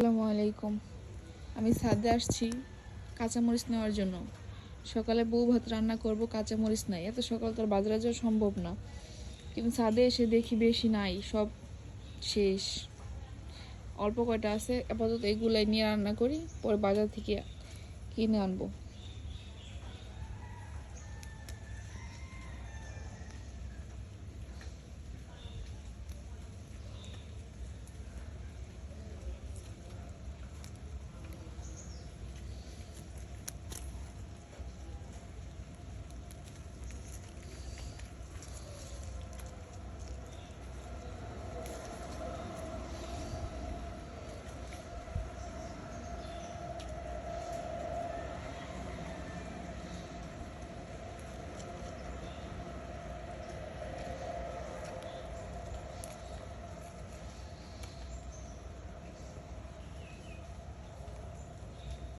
আসসালামু আলাইকুম। আমি ছাদে আসছি কাঁচামরিচ নেওয়ার জন্য। সকালে বউ ভাত রান্না করব, কাঁচামরিচ নাই, এত সকাল তো আর বাজারে যাওয়া সম্ভব না। কিন্তু ছাদে এসে দেখি বেশি নাই, সব শেষ। অল্প কয়টা আছে, আপাতত এগুলাই নিয়ে রান্না করি, পরে বাজার থেকে কিনে আনবো।